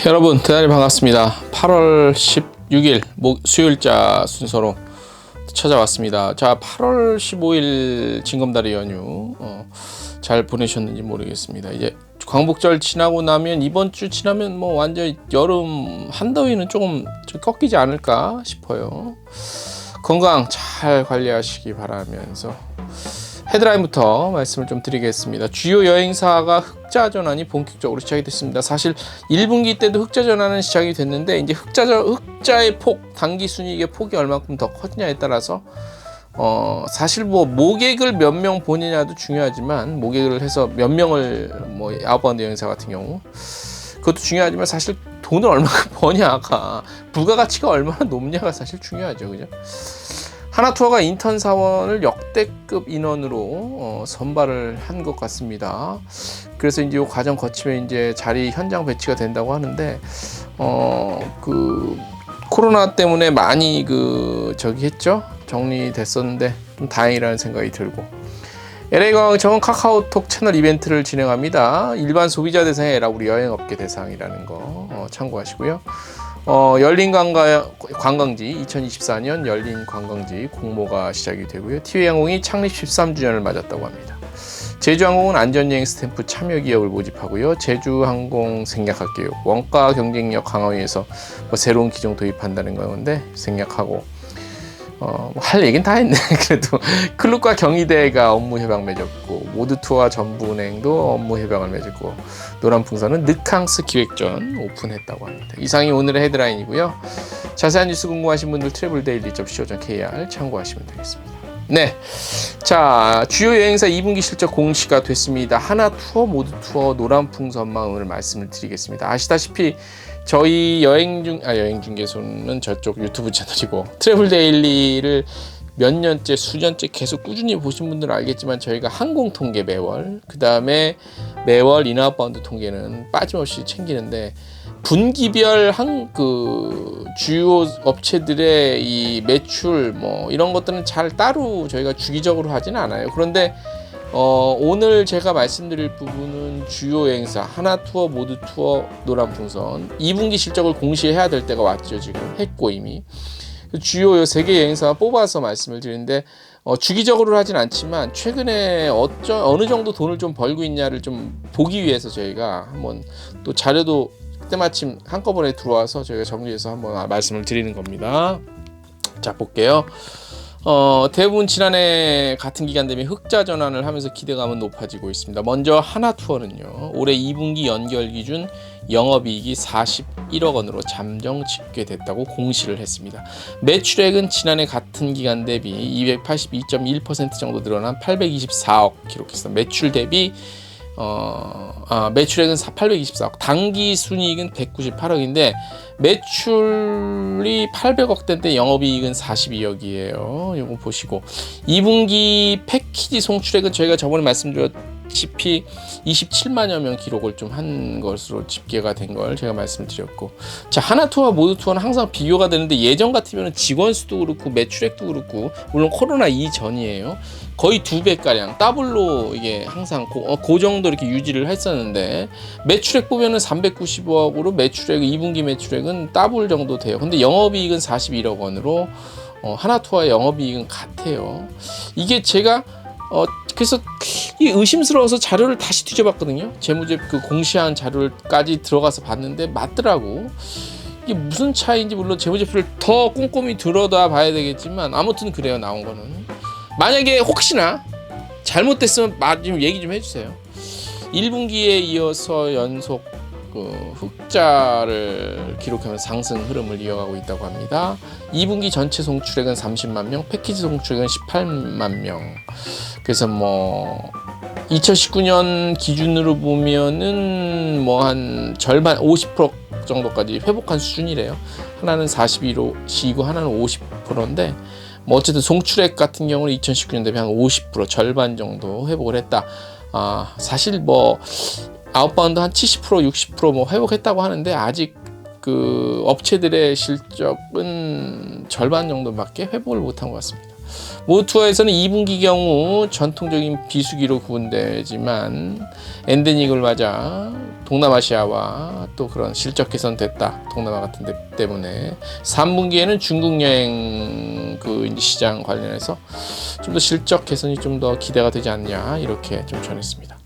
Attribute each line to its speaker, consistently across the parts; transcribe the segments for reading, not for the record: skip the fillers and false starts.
Speaker 1: 여러분 대단히 반갑습니다. 8월 16일 수요일자 순서로 찾아왔습니다. 자, 8월 15일 징검다리 연휴 잘 보내셨는지 모르겠습니다. 이제 광복절 지나고 나면 이번 주 지나면 뭐 완전 여름 한더위는 조금 꺾이지 않을까 싶어요. 건강 잘 관리하시기 바라면서 헤드라인부터 말씀을 좀 드리겠습니다. 주요 여행사가 흑자 전환이 본격적으로 시작이 됐습니다. 사실 1분기 때도 흑자 전환은 시작이 됐는데 이제 흑자의 폭, 당기 순이익의 폭이 얼마큼 더 커지냐에 따라서 사실 뭐 모객을 몇 명 보느냐도 중요하지만 모객을 해서 몇 명을 뭐 아웃바운드 여행사 같은 경우 그것도 중요하지만 사실 돈을 얼마큼 버냐가 부가가치가 얼마나 높냐가 사실 중요하죠, 그죠? 하나투어가 인턴 사원을 역대급 인원으로 선발을 한 것 같습니다. 그래서 이제 이 과정 거치면 이제 자리 현장 배치가 된다고 하는데 코로나 때문에 많이 했죠. 정리됐었는데 좀 다행이라는 생각이 들고. LA관광청은 카카오톡 채널 이벤트를 진행합니다. 일반 소비자 대상이 아니라 우리 여행업계 대상이라는 거 참고하시고요. 열린 관광지 2024년 열린 관광지 공모가 시작이 되고요. 티웨이항공이 창립 13주년을 맞았다고 합니다. 제주항공은 안전여행 스탬프 참여 기업을 모집하고요. 제주항공 생략할게요. 원가 경쟁력 강화 위해서 새로운 기종 도입한다는 건데 생략하고 할 얘기는 다 했네. 그래도 클룩과 경희대가 업무 협약 맺었고 모드투어와 전부은행도 업무 협약을 맺었고 노란풍선은 늑항스 기획전 오픈했다고 합니다. 이상이 오늘의 헤드라인이고요. 자세한 뉴스 궁금하신 분들 traveldaily.co.kr 참고하시면 되겠습니다. 네, 자 주요 여행사 2분기 실적 공시가 됐습니다. 하나투어, 모드투어, 노란풍선만 오늘 말씀을 드리겠습니다. 아시다시피 저희 여행중개소는 저쪽 유튜브 채널이고 트래블데일리를 몇 년째 수년째 계속 꾸준히 보신 분들은 알겠지만 저희가 항공 통계 매월 그 다음에 매월 인아웃바운드 통계는 빠짐없이 챙기는데 분기별 주요 업체들의 이 매출 이런 것들은 잘 따로 저희가 주기적으로 하지는 않아요. 그런데 오늘 제가 말씀드릴 부분은 주요 여행사 하나투어, 모드투어, 노란풍선 2분기 실적을 공시해야 될 때가 왔죠. 지금 했고 이미 주요 3개 여행사 뽑아서 말씀을 드리는데 주기적으로 하진 않지만 최근에 어느 정도 돈을 좀 벌고 있냐를 좀 보기 위해서 저희가 한번 또 자료도 때마침 한꺼번에 들어와서 저희가 정리해서 한번 말씀을 드리는 겁니다. 자, 볼게요. 대부분 지난해 같은 기간 대비 흑자 전환을 하면서 기대감은 높아지고 있습니다. 먼저 하나투어는요. 올해 2분기 연결 기준 영업이익이 41억 원으로 잠정 집계됐다고 공시를 했습니다. 매출액은 지난해 같은 기간 대비 282.1% 정도 늘어난 824억 기록했습니다. 매출 대비 매출액은 824억, 당기 순이익은 198억인데 매출이 800억대인데 영업이익은 42억이에요. 이거 보시고 2분기 패키지 송출액은 저희가 저번에 말씀드렸다시피 27만여 명 기록을 좀 한 것으로 집계가 된 걸 제가 말씀드렸고, 자 하나투어와 모드투어는 항상 비교가 되는데 예전 같으면 직원 수도 그렇고 매출액도 그렇고 물론 코로나 이전이에요. 거의 2배가량 더블로 이게 항상 그 정도 이렇게 유지를 했었는데 매출액 보면은 395억으로 매출액 2분기 매출액은 더블 정도 돼요. 근데 영업이익은 41억 원으로 하나투어의 영업이익은 같아요. 이게 제가 그래서 이 의심스러워서 자료를 다시 뒤져봤거든요. 재무제 공시한 자료까지 들어가서 봤는데 맞더라고. 이게 무슨 차이인지 물론 재무제표를 더 꼼꼼히 들여다 봐야 되겠지만 아무튼 그래요. 나온 거는. 만약에 혹시나 잘못됐으면 좀 얘기 좀 해주세요. 1분기에 이어서 연속 흑자를 기록하면서 상승 흐름을 이어가고 있다고 합니다. 2분기 전체 송출액은 30만 명, 패키지 송출액은 18만 명. 그래서 2019년 기준으로 보면은 한 절반 50% 정도까지 회복한 수준이래요. 하나는 41%이고 하나는 50%인데 어쨌든 송출액 같은 경우는 2019년 대비 한 50% 절반 정도 회복을 했다. 사실 아웃바운드 한 70% 60% 회복했다고 하는데 아직 업체들의 실적은 절반 정도밖에 회복을 못한 것 같습니다. 모투어에서는 2분기 경우 전통적인 비수기로 구분되지만 엔데믹을 맞아 동남아시아와 또 그런 실적 개선됐다. 동남아 같은 데 때문에 3분기에는 중국 여행 그 시장 관련해서 좀 더 실적 개선이 좀 더 기대가 되지 않냐 이렇게 좀 전했습니다.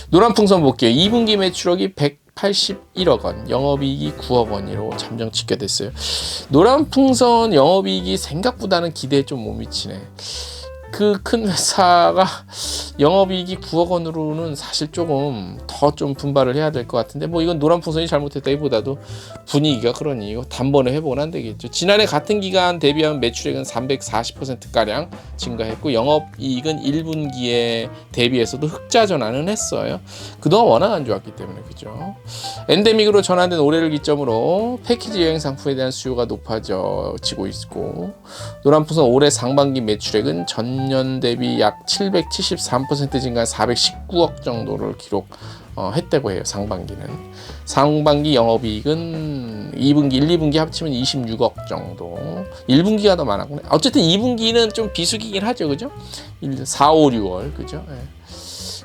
Speaker 1: 노란풍선 볼게요. 2분기 매출액이 181억 원, 영업이익이 9억 원으로 잠정 집계됐어요. 노란풍선 영업이익이 생각보다는 기대에 좀 못 미치네. 그 큰 회사가 영업이익이 9억 원으로는 사실 조금 더 좀 분발을 해야 될 것 같은데 뭐 이건 노란풍선이 잘못했다기보다도 분위기가 그러니 이거 단번에 회복은 안 되겠죠. 지난해 같은 기간 대비하면 매출액은 340%가량 증가했고 영업이익은 1분기에 대비해서도 흑자 전환은 했어요. 그동안 워낙 안 좋았기 때문에 그죠. 엔데믹으로 전환된 올해를 기점으로 패키지 여행 상품에 대한 수요가 높아지고 있고 노란풍선 올해 상반기 매출액은 전년 대비 약 773% 증가한 419억 정도를 기록했다고 해요. 상반기 영업이익은 2분기, 1, 2분기 합치면 26억 정도. 1분기가 더 많았구나. 어쨌든 2분기는 좀 비수기긴 하죠. 그죠? 4, 5, 6월. 그죠? 네.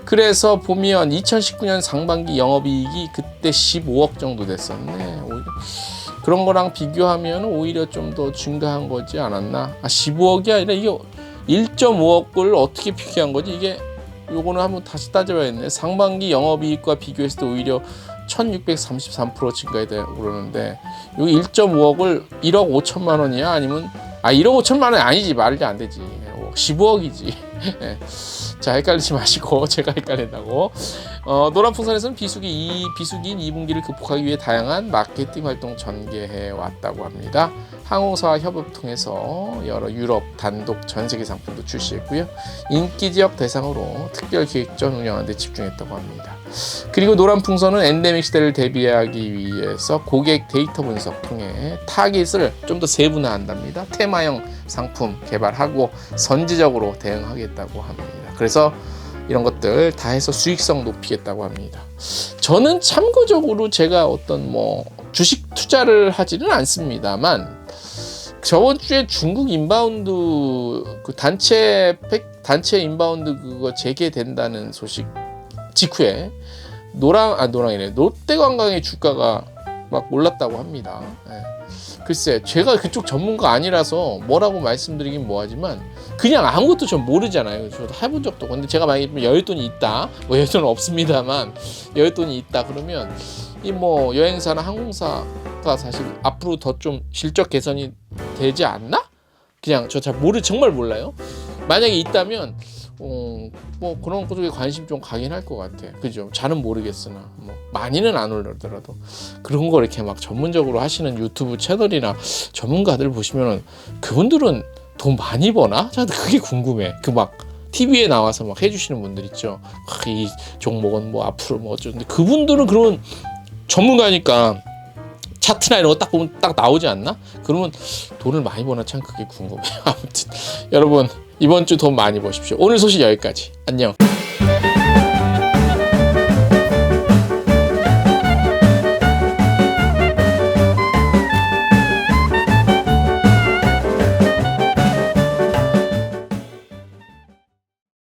Speaker 1: 그래서 보면 2019년 상반기 영업이익이 그때 15억 정도 됐었네. 오히려. 그런 거랑 비교하면 오히려 좀 더 증가한 거지 않았나? 15억이 아니라 이게 1.5억을 어떻게 비교한 거지? 이게 요거는 한번 다시 따져봐야겠네. 상반기 영업이익과 비교했을 때 오히려 1633% 증가했다고 그러는데 여기 1.5억을 1억 5천만 원이야? 아니면 1억 5천만 원이 아니지. 말이 안 되지. 15억이지. 자, 헷갈리지 마시고 제가 헷갈린다고. 노란풍선에서는 비수기인 2분기를 극복하기 위해 다양한 마케팅 활동 전개해 왔다고 합니다. 항공사와 협업을 통해서 여러 유럽 단독 전세계 상품도 출시했고요. 인기 지역 대상으로 특별 기획전 운영하는 데 집중했다고 합니다. 그리고 노란풍선은 엔데믹 시대를 대비하기 위해서 고객 데이터 분석 통해 타깃을 좀 더 세분화한답니다. 테마형 상품 개발하고 선제적으로 대응하겠다고 합니다. 그래서 이런 것들 다 해서 수익성 높이겠다고 합니다. 저는 참고적으로 제가 어떤 주식 투자를 하지는 않습니다만 저번 주에 중국 인바운드 그 단체 인바운드 그거 재개된다는 소식 직후에 롯데관광의 주가가 막 올랐다고 합니다. 글쎄 제가 그쪽 전문가 아니라서 뭐라고 말씀드리긴 뭐하지만 그냥 아무것도 전 모르잖아요. 저도 해본 적도 없고. 근데 제가 만약에 여윳돈이 있다, 여윳돈은 없습니다만 여윳돈이 있다 그러면 이 여행사나 항공사가 사실 앞으로 더 좀 실적 개선이 되지 않나? 그냥 저 정말 몰라요. 만약에 있다면 그런 쪽에 관심 좀 가긴 할 것 같아. 그죠? 잘은 모르겠으나 많이는 안 올라더라도 그런 거 이렇게 막 전문적으로 하시는 유튜브 채널이나 전문가들 보시면은 그분들은 돈 많이 버나? 저도 그게 궁금해. TV에 나와서 막 해주시는 분들 있죠. 이 종목은 앞으로 어쩌는데 그분들은 그런 전문가니까 차트나 이런 거 딱 보면 딱 나오지 않나? 그러면 돈을 많이 버나 참 그게 궁금해요. 아무튼 여러분 이번 주 돈 많이 버십시오. 오늘 소식 여기까지. 안녕.